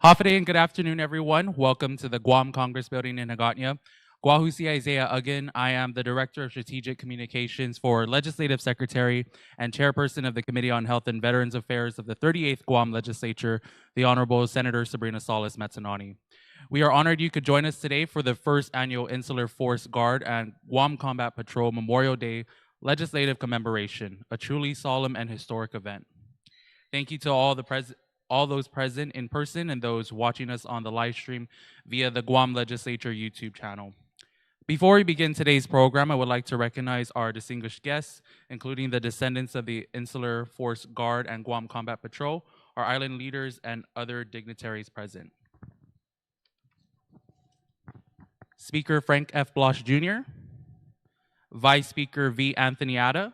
Hafa and good afternoon, everyone. Welcome to the Guam Congress Building in Hagåtña. Guahusi Isaiah Uggan. I am the Director of Strategic Communications for Legislative Secretary and Chairperson of the Committee on Health and Veterans Affairs of the 38th Guam Legislature, the Honorable Senator Sabrina Salas Matsanani. We are honored you could join us today for the first annual Insular Force Guard and Guam Combat Patrol Memorial Day Legislative Commemoration, a truly solemn and historic event. Thank you to all those present in person and those watching us on the live stream via the Guam Legislature YouTube channel. Before we begin today's program, I would like to recognize our distinguished guests, including the descendants of the Insular Force Guard and Guam Combat Patrol, our island leaders, and other dignitaries present. Speaker Frank F. Blas Jr., Vice Speaker V. Anthony Atta,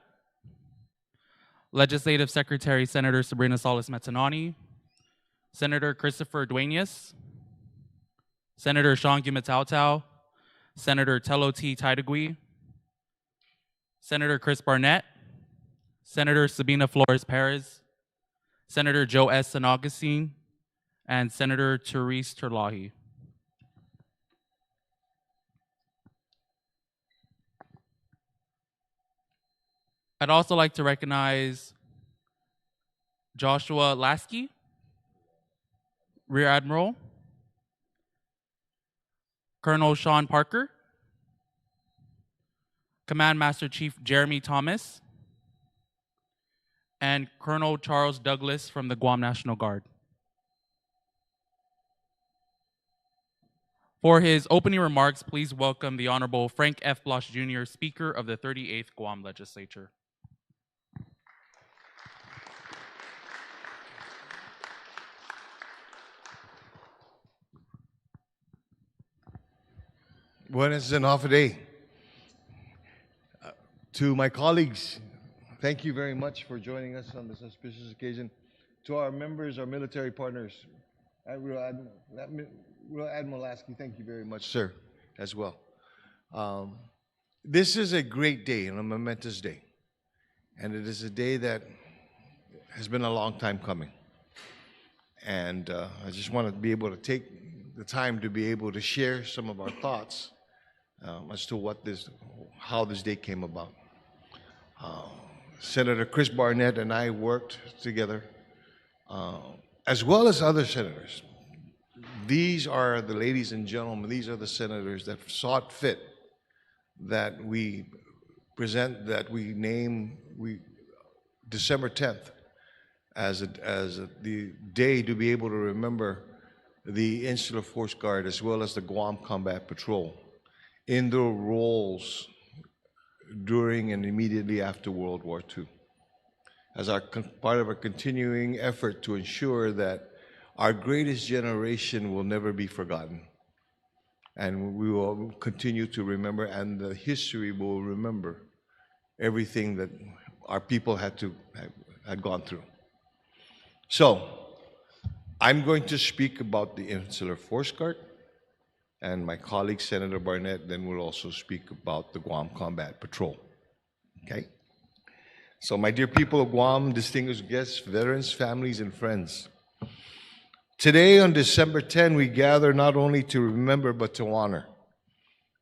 Legislative Secretary Senator Sabrina Salas Matsanani, Senator Christopher Duenas, Senator Sean Gumatautau, Senator Tello T. Taitagui, Senator Chris Barnett, Senator Sabina Flores Perez, Senator Joe S. San Augustine, and Senator Therese Terlahi. I'd also like to recognize Joshua Lasky, Rear Admiral, Colonel Sean Parker, Command Master Chief Jeremy Thomas, and Colonel Charles Douglas from the Guam National Guard. For his opening remarks, please welcome the Honorable Frank F. Blas Jr., Speaker of the 38th Guam Legislature. Buenas and half a day. To my colleagues, thank you very much for joining us on this auspicious occasion. To our members, our military partners, Rear Admiral Lasky, thank you very much, sir, as well. This is a great day and a momentous day. And it is a day that has been a long time coming. And I just want to be able to take the time to be able to share some of our thoughts as to how this day came about. Senator Chris Barnett and I worked together, as well as other senators. These are the ladies and gentlemen, these are the senators that sought fit that we name December 10th as the day to be able to remember the Insular Force Guard as well as the Guam Combat Patrol in their roles during and immediately after World War II, as part of our continuing effort to ensure that our greatest generation will never be forgotten. And we will continue to remember, and the history will remember everything that our people had gone through. So, I'm going to speak about the Insular Force Guard, and my colleague, Senator Barnett, then will also speak about the Guam Combat Patrol. Okay? So, my dear people of Guam, distinguished guests, veterans, families, and friends, today on December 10, we gather not only to remember but to honor.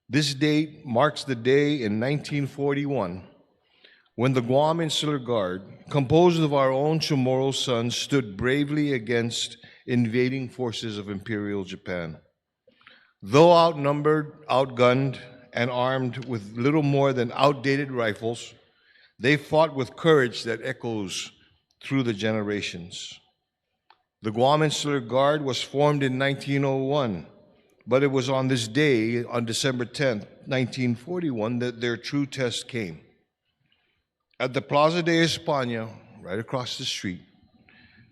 This date marks the day in 1941 when the Guam Insular Guard, composed of our own Chamorro sons, stood bravely against invading forces of Imperial Japan. Though outnumbered, outgunned, and armed with little more than outdated rifles, they fought with courage that echoes through the generations. The Guam Insular Guard was formed in 1901, but it was on this day, on December 10th, 1941, that their true test came. At the Plaza de España, right across the street,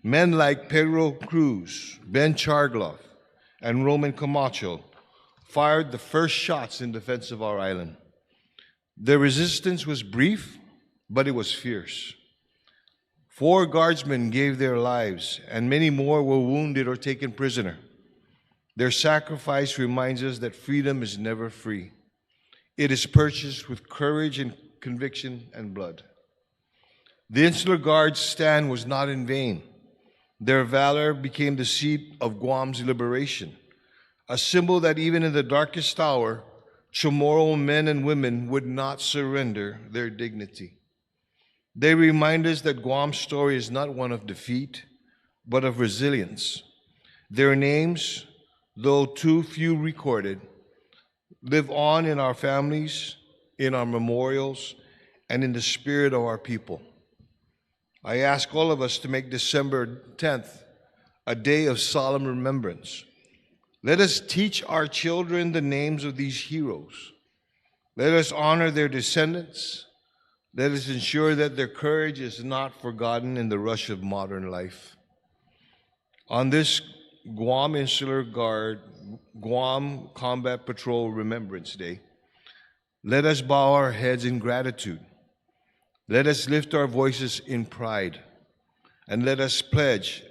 men like Pedro Cruz, Ben Chargloff, and Roman Camacho fired the first shots in defense of our island. Their resistance was brief, but it was fierce. 4 guardsmen gave their lives, and many more were wounded or taken prisoner. Their sacrifice reminds us that freedom is never free. It is purchased with courage and conviction and blood. The Insular Guard's stand was not in vain. Their valor became the seat of Guam's liberation, a symbol that even in the darkest hour, Chamorro men and women would not surrender their dignity. They remind us that Guam's story is not one of defeat, but of resilience. Their names, though too few recorded, live on in our families, in our memorials, and in the spirit of our people. I ask all of us to make December 10th a day of solemn remembrance. Let us teach our children the names of these heroes. Let us honor their descendants. Let us ensure that their courage is not forgotten in the rush of modern life. On this Guam Insular Guard, Guam Combat Patrol Remembrance Day, let us bow our heads in gratitude. Let us lift our voices in pride. And let us pledge,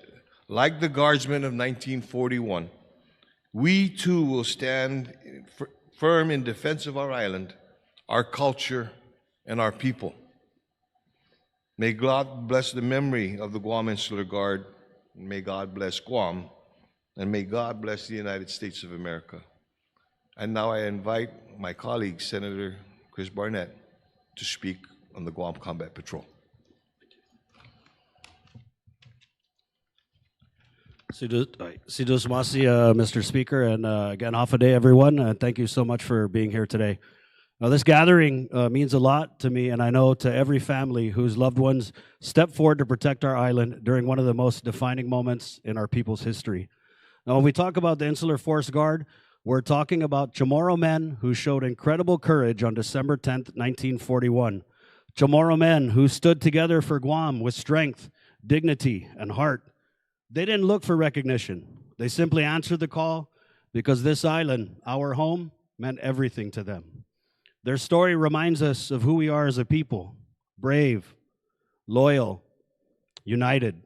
like the Guardsmen of 1941, we too will stand firm in defense of our island, our culture, and our people. May God bless the memory of the Guam Insular Guard. May God bless Guam. And may God bless the United States of America. And now I invite my colleague, Senator Chris Barnett, to speak on the Guam Combat Patrol. Sidus Masi, Mr. Speaker, and again, Hafa Day, everyone. Thank you so much for being here today. Now, this gathering means a lot to me, and I know to every family whose loved ones stepped forward to protect our island during one of the most defining moments in our people's history. Now, when we talk about the Insular Force Guard, we're talking about Chamorro men who showed incredible courage on December 10th, 1941. Chamorro men who stood together for Guam with strength, dignity, and heart. They didn't look for recognition. They simply answered the call because this island, our home, meant everything to them. Their story reminds us of who we are as a people, brave, loyal, united.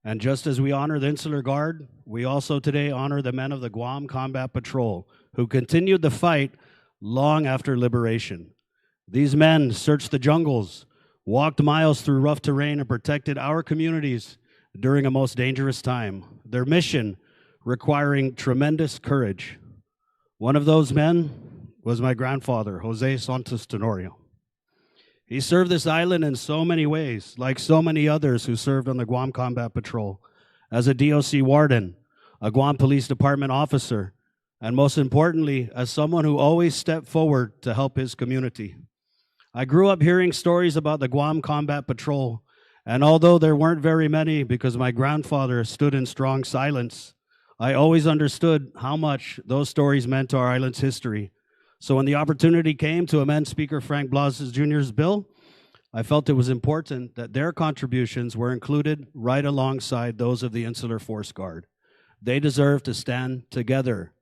And just as we honor the Insular Guard, we also today honor the men of the Guam Combat Patrol who continued the fight long after liberation. These men searched the jungles, walked miles through rough terrain, and protected our communities during a most dangerous time, their mission requiring tremendous courage. One of those men was my grandfather, Jose Santos Tenorio. He served this island in so many ways, like so many others who served on the Guam Combat Patrol, as a DOC warden, a Guam Police Department officer, and most importantly, as someone who always stepped forward to help his community. I grew up hearing stories about the Guam Combat Patrol, and although there weren't very many because my grandfather stood in strong silence, I always understood how much those stories meant to our island's history. So when the opportunity came to amend Speaker Frank Blas Jr.'s bill, I felt it was important that their contributions were included right alongside those of the Insular Force Guard. They deserve to stand together,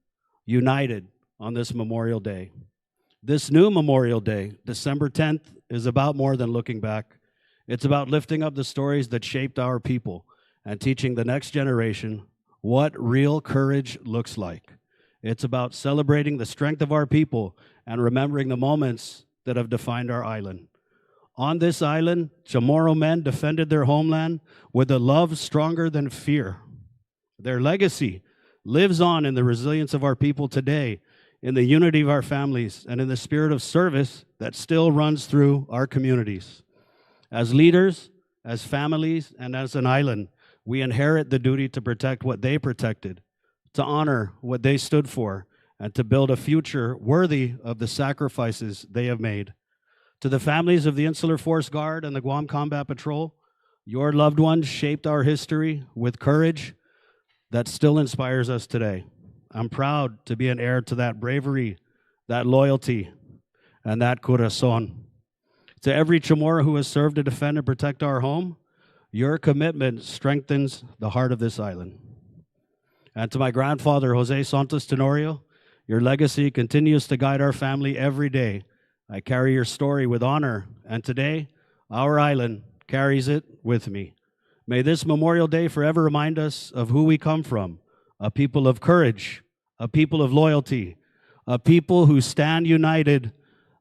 united on this Memorial Day. This new Memorial Day, December 10th, is about more than looking back. It's about lifting up the stories that shaped our people and teaching the next generation what real courage looks like. It's about celebrating the strength of our people and remembering the moments that have defined our island. On this island, Chamorro men defended their homeland with a love stronger than fear. Their legacy lives on in the resilience of our people today, in the unity of our families, and in the spirit of service that still runs through our communities. As leaders, as families, and as an island, we inherit the duty to protect what they protected, to honor what they stood for, and to build a future worthy of the sacrifices they have made. To the families of the Insular Force Guard and the Guam Combat Patrol, your loved ones shaped our history with courage that still inspires us today. I'm proud to be an heir to that bravery, that loyalty, and that corazon. To every Chamorro who has served to defend and protect our home, your commitment strengthens the heart of this island. And to my grandfather, Jose Santos Tenorio, your legacy continues to guide our family every day. I carry your story with honor, and today, our island carries it with me. May this Memorial Day forever remind us of who we come from, a people of courage, a people of loyalty, a people who stand united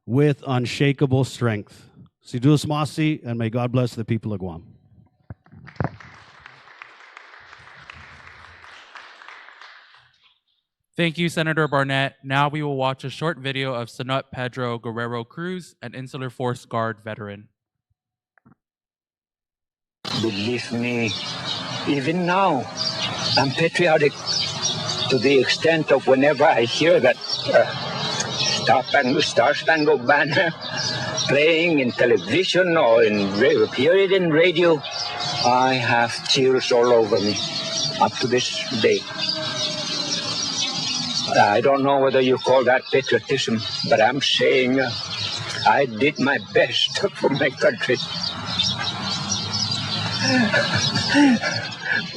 with unshakable strength. Sidus Masi, and may God bless the people of Guam. Thank you, Senator Barnett. Now we will watch a short video of Senat Pedro Guerrero Cruz, an Insular Force Guard veteran. Believe me, even now, I'm patriotic to the extent of whenever I hear that Star Spangled Banner playing in television or hear in radio, I have tears all over me up to this day. I don't know whether you call that patriotism, but I'm saying I did my best for my country.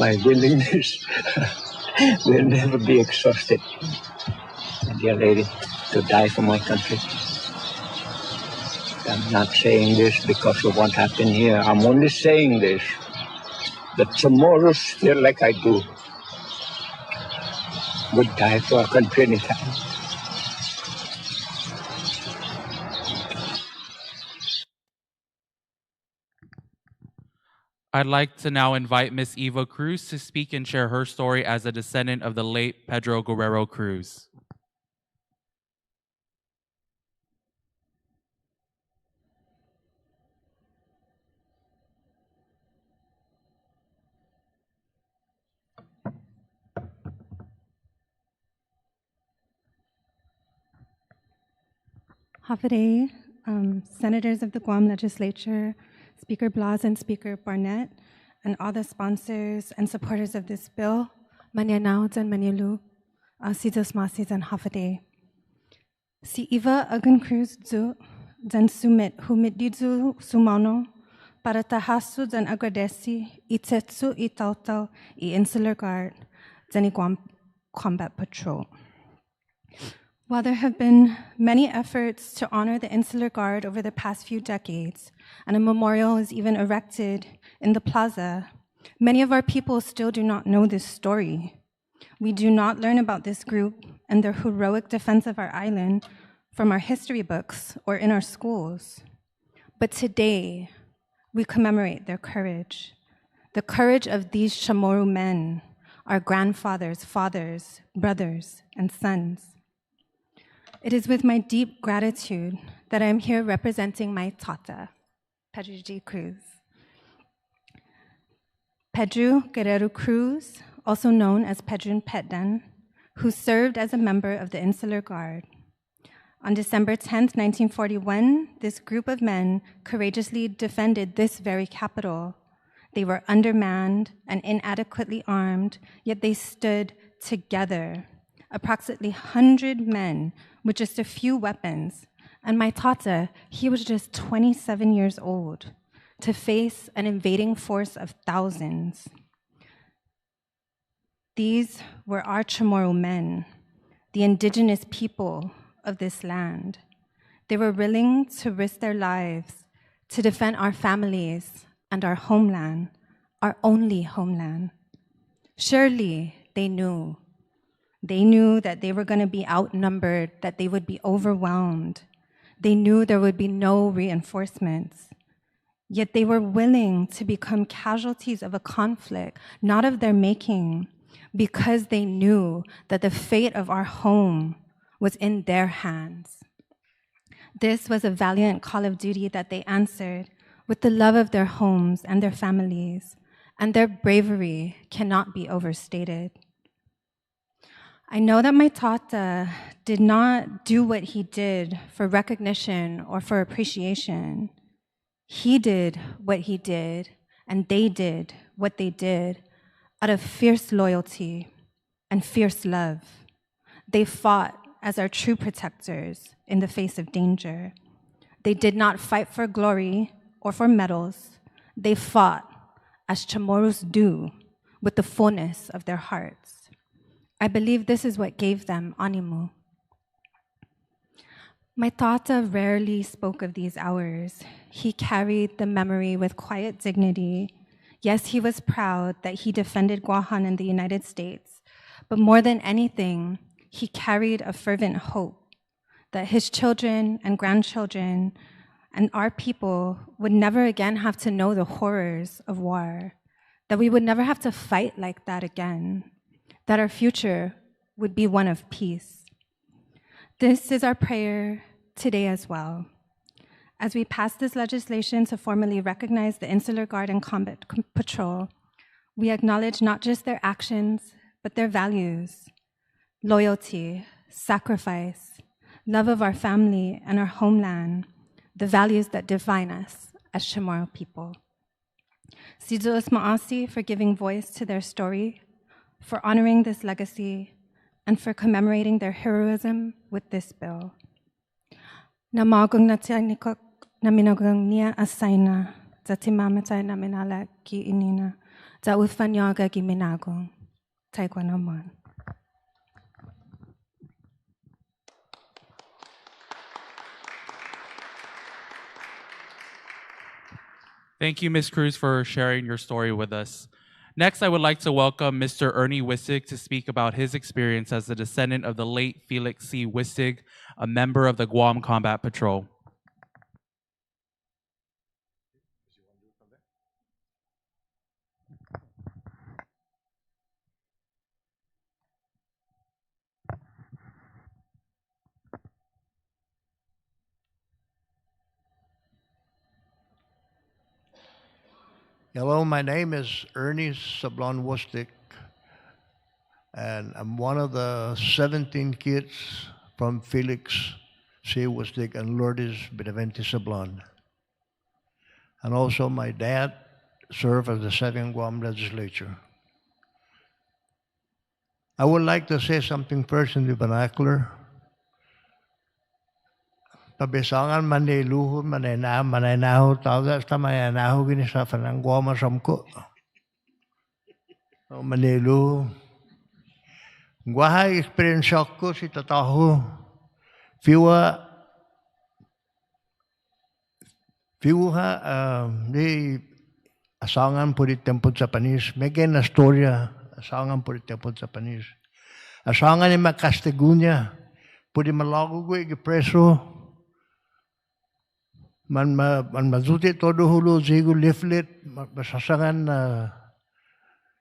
My willingness will never be exhausted, my dear lady, to die for my country. I'm not saying this because of what happened here. I'm only saying this that tomorrow, feel like I do, would die for our country anytime. I'd like to now invite Ms. Eva Cruz to speak and share her story as a descendant of the late Pedro Guerrero Cruz. Hafide, senators of the Guam legislature, Speaker Blas and Speaker Barnett, and all the sponsors and supporters of this bill, Manyanauds and Manyalu, Sidos Masis and Hafide. Si Eva Agan Cruz zu, dan sumit humididzu sumano, para tahasu dan agradeci, itetsu itautau I Insular Guard, dan Guam Combat Patrol. While there have been many efforts to honor the Insular Guard over the past few decades, and a memorial is even erected in the plaza, many of our people still do not know this story. We do not learn about this group and their heroic defense of our island from our history books or in our schools. But today, we commemorate their courage, the courage of these Chamorro men, our grandfathers, fathers, brothers, and sons. It is with my deep gratitude that I am here representing my tata, Pedro G. Cruz. Pedro Guerrero Cruz, also known as Pedro Petdan, who served as a member of the Insular Guard. On December 10, 1941, this group of men courageously defended this very capital. They were undermanned and inadequately armed, yet they stood together, approximately 100 men with just a few weapons, and my tata, he was just 27 years old, to face an invading force of thousands. These were our Chamorro men, the indigenous people of this land. They were willing to risk their lives to defend our families and our homeland, our only homeland. Surely they knew. They knew that they were going to be outnumbered, that they would be overwhelmed. They knew there would be no reinforcements. Yet they were willing to become casualties of a conflict, not of their making, because they knew that the fate of our home was in their hands. This was a valiant call of duty that they answered with the love of their homes and their families, and their bravery cannot be overstated. I know that my tata did not do what he did for recognition or for appreciation. He did what he did, and they did what they did out of fierce loyalty and fierce love. They fought as our true protectors in the face of danger. They did not fight for glory or for medals. They fought as Chamorros do, with the fullness of their hearts. I believe this is what gave them ánimo. My tata rarely spoke of these hours. He carried the memory with quiet dignity. Yes, he was proud that he defended Guahan in the United States, but more than anything, he carried a fervent hope that his children and grandchildren and our people would never again have to know the horrors of war, that we would never have to fight like that again, that our future would be one of peace. This is our prayer today as well. As we pass this legislation to formally recognize the Insular Guard and Combat Patrol, we acknowledge not just their actions, but their values: loyalty, sacrifice, love of our family and our homeland, the values that define us as Chamorro people. Siduos Ma'asi for giving voice to their story, for honoring this legacy, and for commemorating their heroism with this bill. Namagong natianikok naminagong niya asaina, zatimamatay naminala ki inina, za ufanyaga ki minagong, taekwonaman. Thank you, Ms. Cruz, for sharing your story with us. Next, I would like to welcome Mr. Ernie Wissig to speak about his experience as a descendant of the late Felix C. Wissig, a member of the Guam Combat Patrol. Hello, my name is Ernie Sablon Wustik, and I'm one of the 17 kids from Felix C. Wustik and Lourdes Benavente Sablon. And also my dad served as the 7th Guam legislature. I would like to say something first in the vernacular. Pabisangan maniluhod manaynaho taga sta manaynaho gini sa fanang Guam samko. Manilu. Guahay experience ko si tataho. Fiwa di asangan po di tempo sa panis. Megen na storya asangan po di tempo sa panis. Asangan ni makastegunya po di malago ko ikipreso. Man mazuti todo hulo zigo leaflet masasangan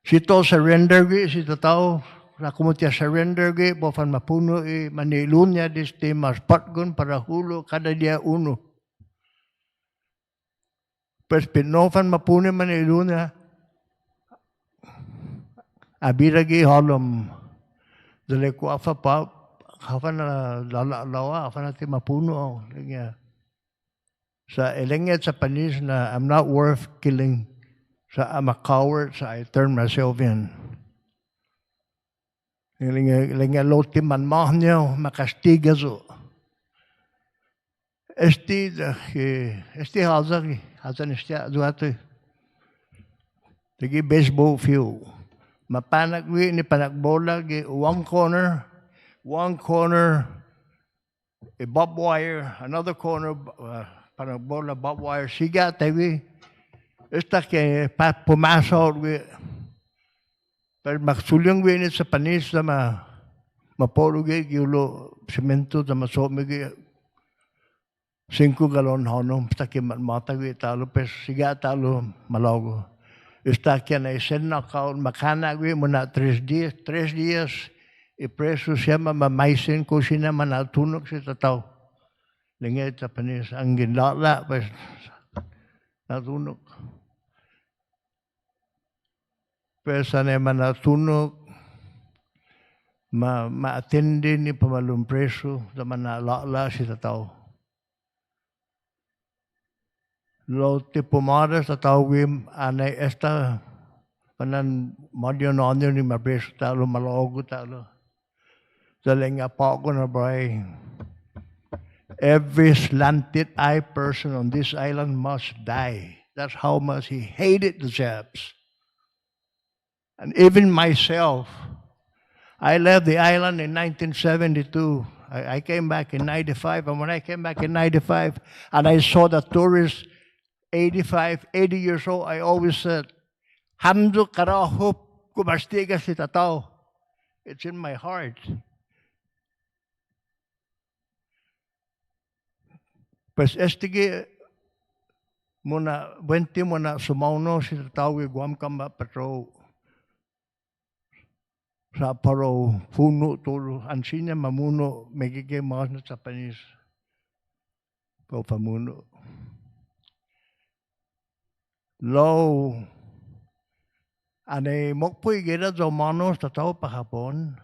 sito surrender gi si tao na kumutya surrender gi bofan mapuno manilunya diste mas patgun para hulo kada dia uno pues pinofan mapuno manilunya abira gi holom dele ko afa pa hafan lawa afan ati mapuno linya sa elenget sa panis na I'm not worth killing. Sa I'm a coward, sa I turn myself in. Elenget loti man mahnyo, makastiga so. Esti hazan istia duato. Tagi baseball field. Mapanagwi ni panagbola gi one corner, a bob wire, another corner, panagbola bob wire. Siga tawi. Esta que pumasok wi. Pero magsulyang wi ni sa panis na mapolo gi giulo semento na masomi gi 5 galon honom sta que mata wi talo pes siga talo malago. Esta que na isen na kaon makana wi muna 3 días e preso siya mamaisin ko sina manatunog si tataw. Lingit sa panis ang ginlala pes natunog. Pesa na manatunog ma-attende ni pamalong preso sa manalala si tataw. Lo te pumara sa tawim anay esta panan modyo nonyo ni mapreso talo malogo talo. Daling apo ko na bray. Every slanted-eyed person on this island must die. That's how much he hated the Japs. And even myself, I left the island in 1972. I came back in 95, and when I came back in 95, and I saw the tourists, 85, 80 years old, I always said, Hamdu karahop kumastiga si tataw. It's in my heart. Pues estige muna 20 muna sumauno si tataw Guam Combat Patrol. sa paro puno tulo ansinya mamuno megigay mas na Japanese ko pamuno low ane mokpoy gera do manos ta tao pa Hapon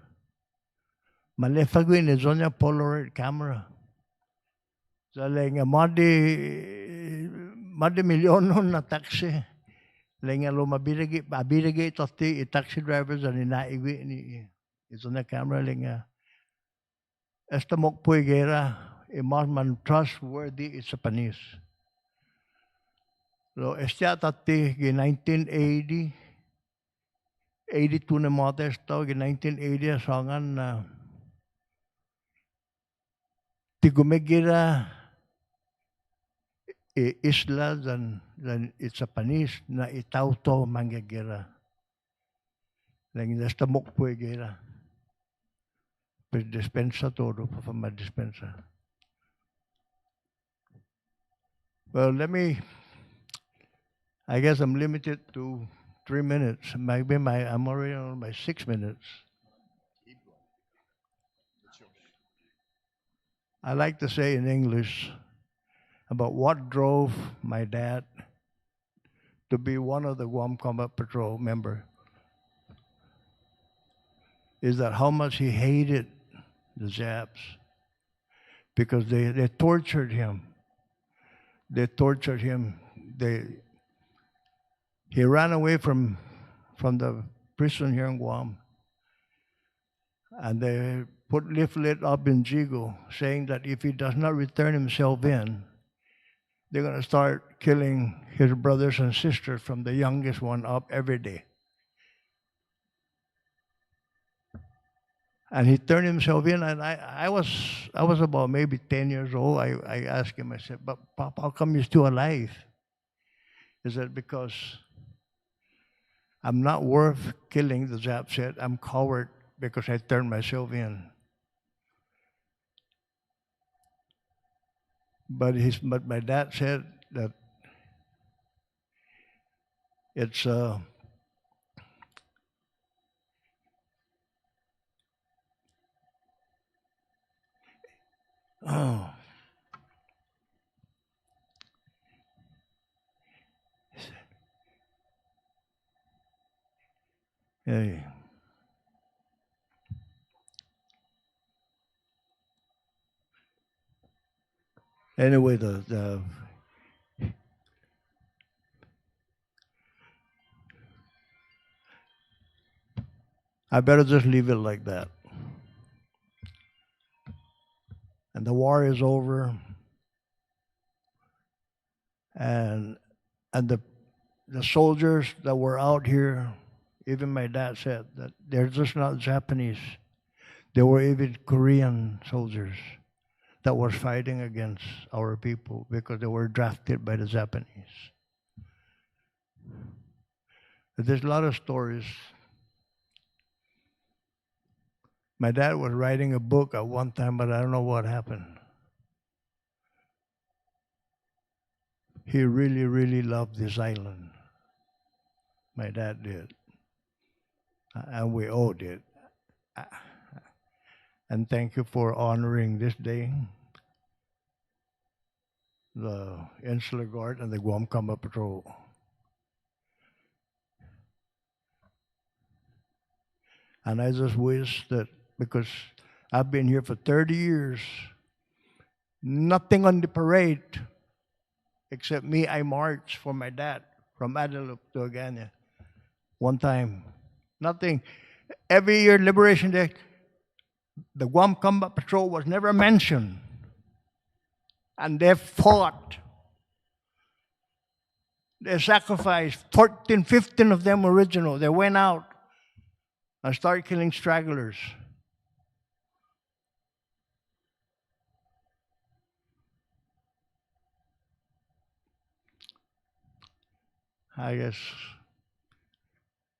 malefagwin ni zonya Polaroid camera salenga madi milyonon na taxi lenga lo mabirigi toti taxi drivers ani naigwi ni zonya camera lenga esta mokpoy gera mas man trustworthy is Japanese. So, estia tati in 1980, 82 na mga tao, in 1980, sangan na tigumegira isla dan it's Japanese na itaw to mangagira. Lang nesta mokpoy gira. Per dispensa todo, pa ma-dispensa. Well, I guess I'm limited to 3 minutes. Maybe I'm already on my 6 minutes. I like to say in English about what drove my dad to be one of the Guam Combat Patrol member is that how much he hated the Japs because they tortured him. They tortured him. He ran away from the prison here in Guam. And they put leaflet up in Jigo saying that if he does not return himself in, they're going to start killing his brothers and sisters from the youngest one up every day. And he turned himself in, and I was about maybe 10 years old. I asked him, I said, "But Papa, how come you're still alive?" He said, "Because I'm not worth killing," the Jap said. "I'm coward because I turned myself in." But my dad said that it's oh. Hey. Anyway, I better just leave it like that. And the war is over. And the soldiers that were out here, even my dad said that they're just not Japanese. There were even Korean soldiers that were fighting against our people because they were drafted by the Japanese. But there's a lot of stories. My dad was writing a book at one time, but I don't know what happened. He really, really loved this island. My dad did. And we all did. And thank you for honoring this day, the Insular Guard and the Guam Combat Patrol. And I just wish that, because I've been here for 30 years, nothing on the parade, except me, I marched for my dad from Adelup to Agana. One time. Nothing. Every year, Liberation Day, the Guam Combat Patrol was never mentioned. And they fought. They sacrificed 14, 15 of them original. They went out and started killing stragglers. I guess,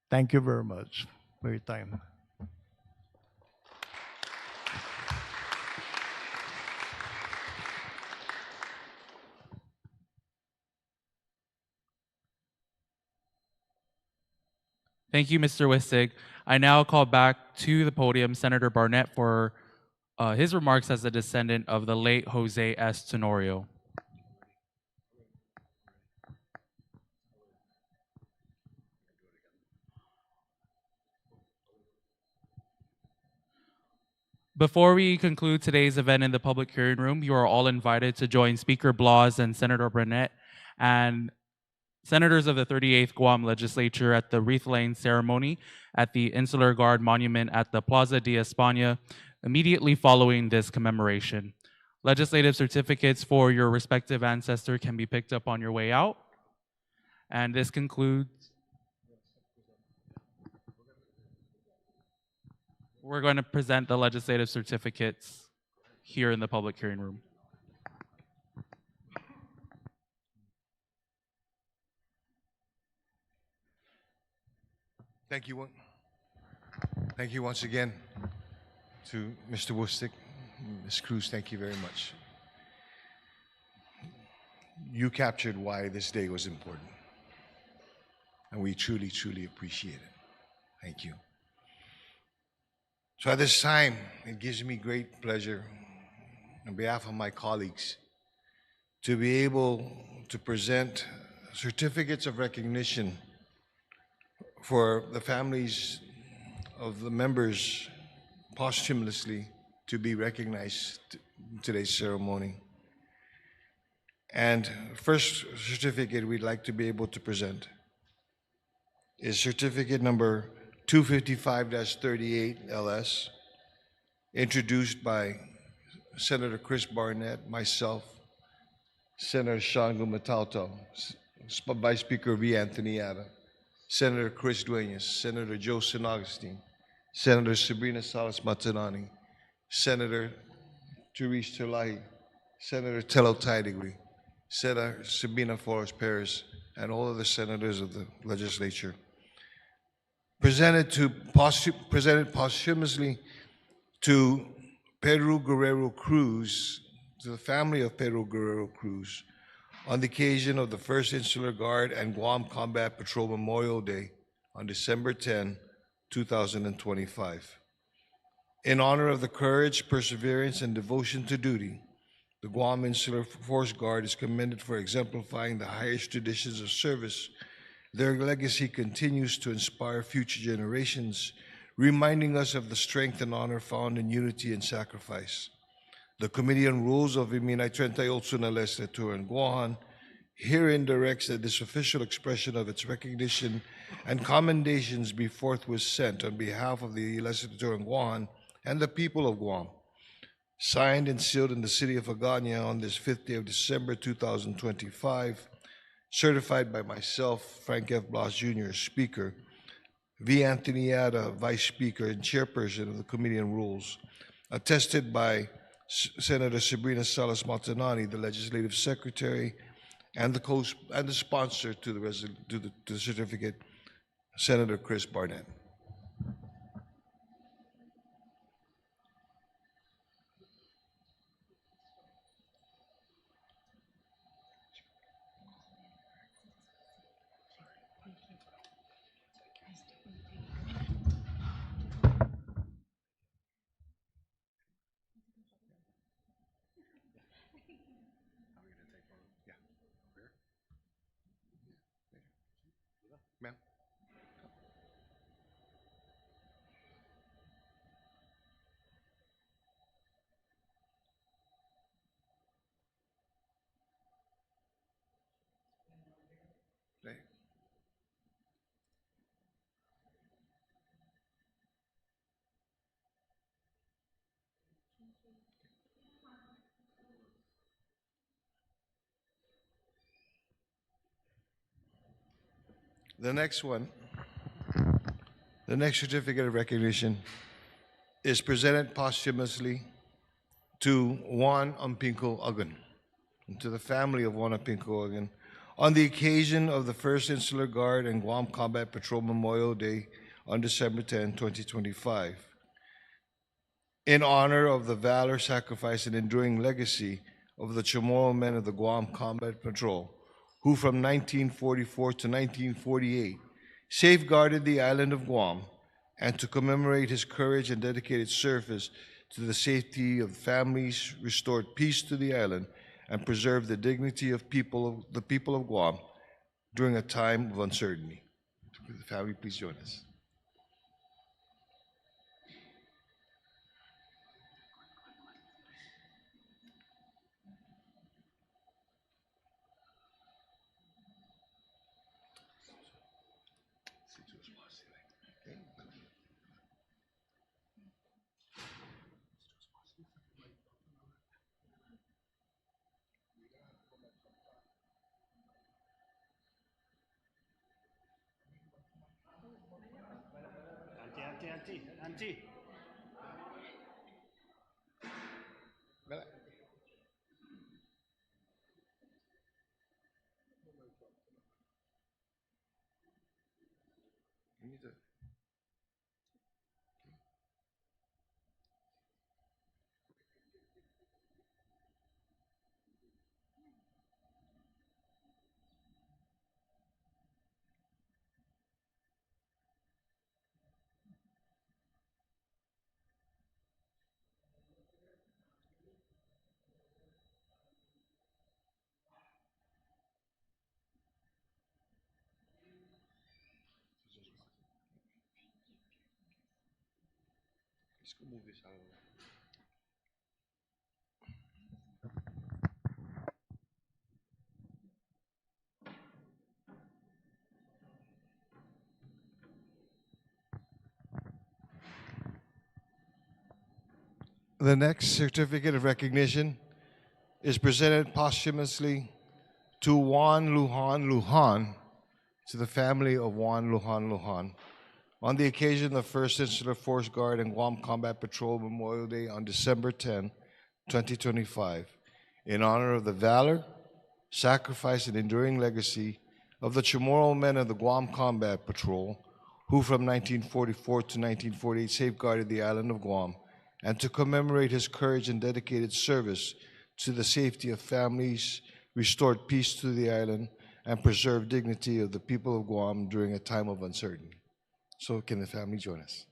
thank you very much for your time. Thank you, Mr. Wistig. I now call back to the podium Senator Barnett for his remarks as a descendant of the late Jose S. Tenorio. Before we conclude today's event in the public hearing room, you are all invited to join Speaker Blas and Senator Barnett and senators of the 38th Guam Legislature at the Wreath Laying ceremony at the Insular Guard Monument at the Plaza de España immediately following this commemoration. Legislative certificates for your respective ancestor can be picked up on your way out. And this concludes. We're going to present the legislative certificates here in the public hearing room. Thank you. Thank you once again to Mr. Wistig, Ms. Cruz. Thank you very much. You captured why this day was important, and we truly, truly appreciate it. Thank you. So at this time, it gives me great pleasure on behalf of my colleagues to be able to present certificates of recognition for the families of the members posthumously to be recognized in today's ceremony. And first certificate we'd like to be able to present is certificate number 255-38 LS, introduced by Senator Chris Barnett, myself, Senator Sean Gumatauto, Vice Speaker V. Anthony Ada, Senator Chris Duenas, Senator Joe San Augustine, Senator Sabrina Salas Matanani, Senator Therese Terlahi, Senator Tello Taidigui, Senator Sabina Flores Perez, and all of the senators of the legislature. Presented posthumously to Pedro Guerrero Cruz, to the family of Pedro Guerrero Cruz, on the occasion of the 1st Insular Guard and Guam Combat Patrol Memorial Day on December 10, 2025. In honor of the courage, perseverance, and devotion to duty, the Guam Insular Force Guard is commended for exemplifying the highest traditions of service. Their legacy continues to inspire future generations, reminding us of the strength and honor found in unity and sacrifice. The Committee on Rules of Iminay 38 na Legislatura and Guahan herein directs that this official expression of its recognition and commendations be forthwith sent on behalf of the Legislatura and Guahan and the people of Guam. Signed and sealed in the city of Agana on this 5th day of December 2025, certified by myself, Frank F. Blas Jr., Speaker, V. Anthony Ada, Vice Speaker and Chairperson of the Committee on Rules, attested by Senator Sabrina Salas Matanani, the Legislative Secretary, and the sponsor to the certificate, Senator Chris Barnett. Ma'am. The next one, the next certificate of recognition is presented posthumously to Juan Ampinco Agun, and to the family of Juan Ampinco Agun, on the occasion of the 1st Insular Guard and Guam Combat Patrol Memorial Day on December 10, 2025. In honor of the valor, sacrifice, and enduring legacy of the Chamorro men of the Guam Combat Patrol, who from 1944 to 1948 safeguarded the island of Guam, and to commemorate his courage and dedicated service to the safety of families, restored peace to the island, and preserved the dignity of the people of Guam during a time of uncertainty. The family, please join us. Auntie. Let's go move this out of the way. The next certificate of recognition is presented posthumously to Juan Lujan Lujan, to the family of Juan Lujan Lujan, on the occasion of the 1st Insular Force Guard and Guam Combat Patrol Memorial Day on December 10, 2025, in honor of the valor, sacrifice, and enduring legacy of the Chamorro men of the Guam Combat Patrol, who from 1944 to 1948 safeguarded the island of Guam, and to commemorate his courage and dedicated service to the safety of families, restored peace to the island, and preserved dignity of the people of Guam during a time of uncertainty. So can the family join us?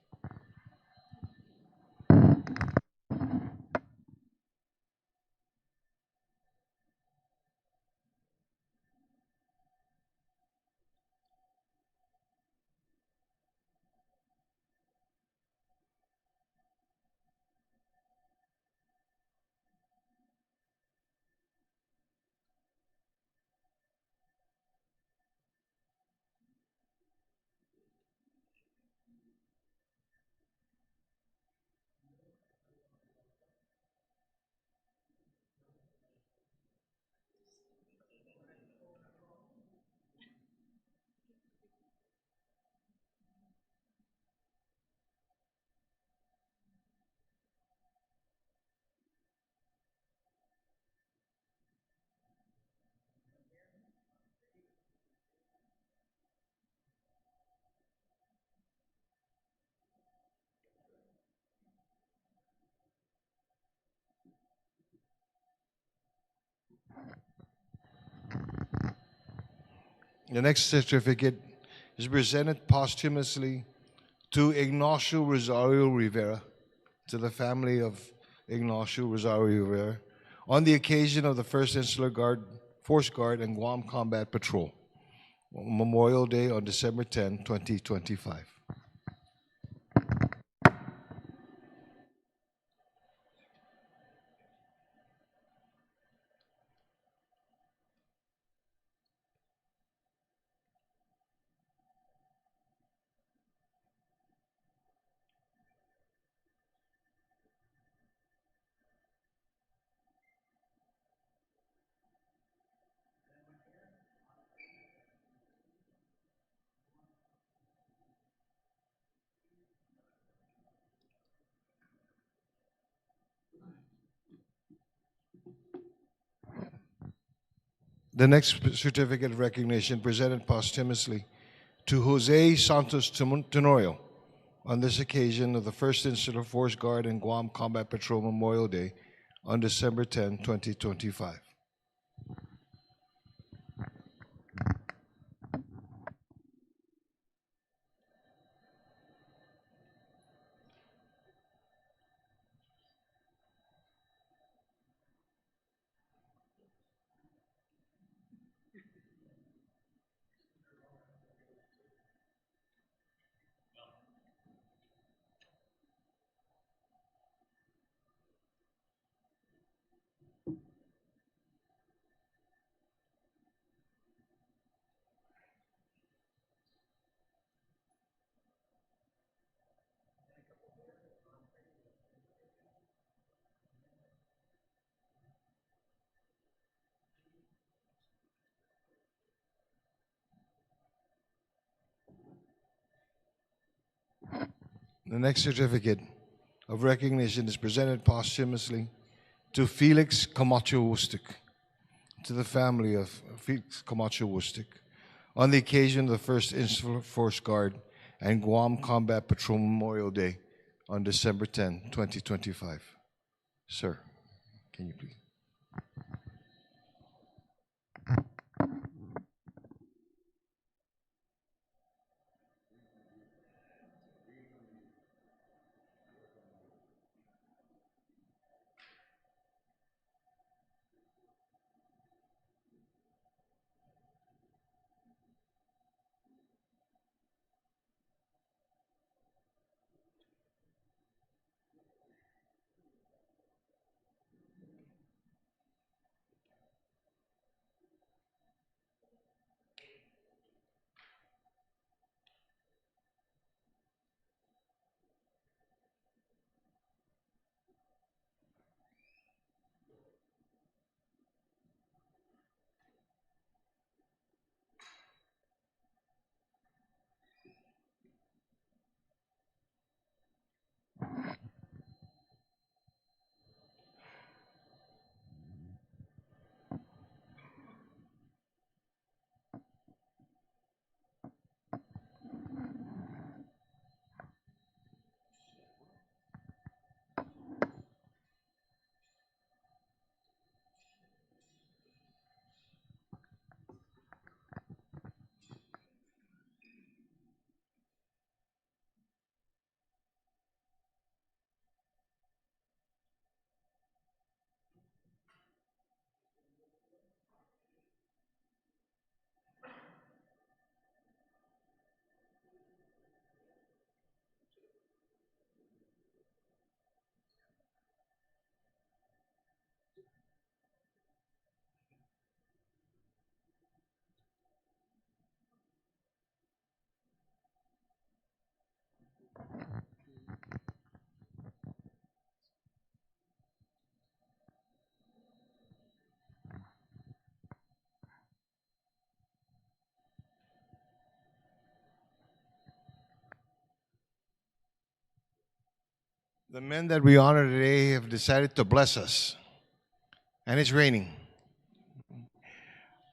The next certificate is presented posthumously to Ignacio Rosario Rivera, to the family of Ignacio Rosario Rivera, on the occasion of the 1st Insular Force Guard and Guam Combat Patrol, Memorial Day on December 10, 2025. The next certificate of recognition presented posthumously to Jose Santos Tenorio on this occasion of the 1st Insular Force Guard and Guam Combat Patrol Memorial Day on December 10, 2025. The next certificate of recognition is presented posthumously to Felix Camacho Wustic, to the family of Felix Camacho Wustic, on the occasion of the first Insular Force Guard and Guam Combat Patrol Memorial Day on December 10, 2025. Sir, can you please? The men that we honor today have decided to bless us, and it's raining.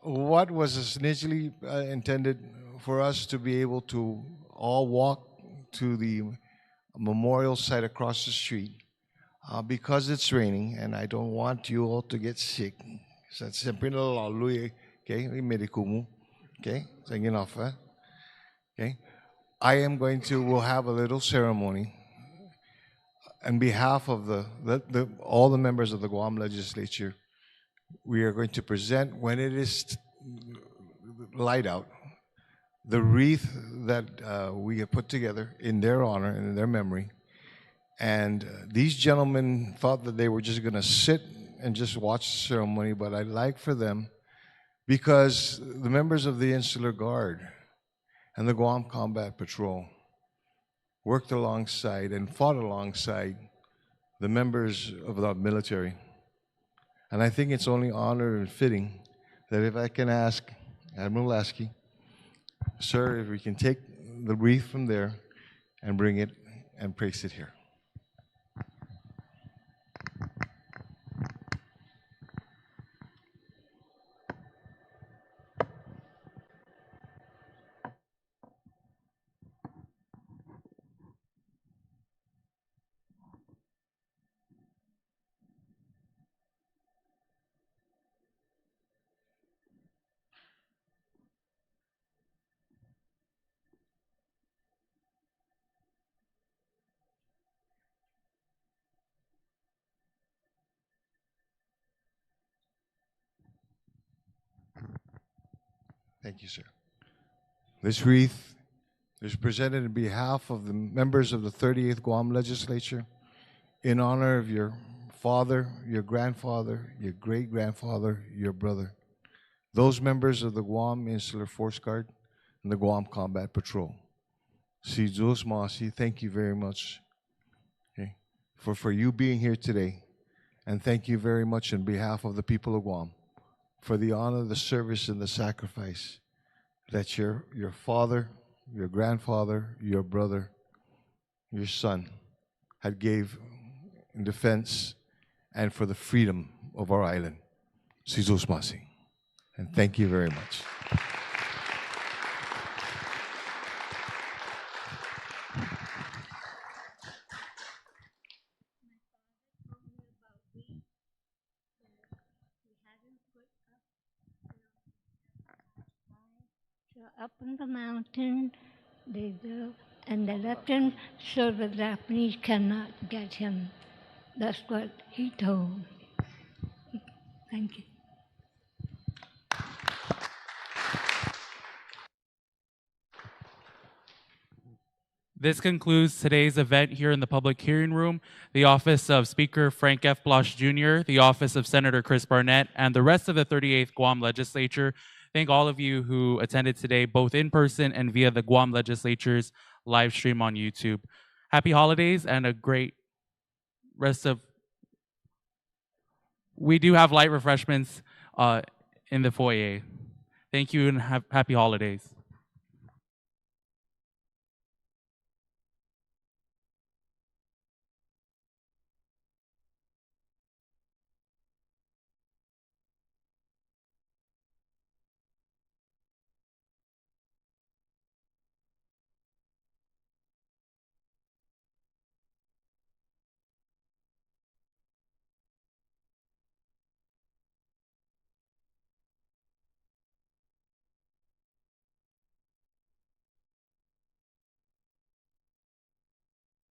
What was initially intended for us to be able to all walk to the memorial site across the street, because it's raining, and I don't want you all to get sick. So it's siyempre nalalaloy, okay? May medico mo, okay? Saying enough, okay? We'll have a little ceremony on behalf of all the members of the Guam legislature. We are going to present, when it is light out, the wreath that we have put together in their honor and in their memory. And these gentlemen thought that they were just going to sit and just watch the ceremony, but I'd like for them, because the members of the Insular Guard and the Guam Combat Patrol worked alongside and fought alongside the members of the military. And I think it's only honor and fitting that if I can ask Admiral Lasky, sir, if we can take the wreath from there and bring it and place it here. Thank you, sir. This wreath is presented on behalf of the members of the 38th Guam Legislature in honor of your father, your grandfather, your great-grandfather, your brother, those members of the Guam Insular Force Guard and the Guam Combat Patrol. Si Diyos Masi, thank you very much, okay, for you being here today. And thank you very much on behalf of the people of Guam for the honor, the service, and the sacrifice that your father, your grandfather, your brother, your son, had gave in defense and for the freedom of our island. Sizos Masi. And thank you very much. So up on the mountain, they go and they left him so the Japanese cannot get him. That's what he told. Thank you. This concludes today's event here in the public hearing room. The office of Speaker Frank F. Blas Jr., the office of Senator Chris Barnett, and the rest of the 38th Guam Legislature thank all of you who attended today, both in person and via the Guam Legislature's live stream on YouTube. Happy holidays and a great rest of... We do have light refreshments in the foyer. Thank you and happy holidays.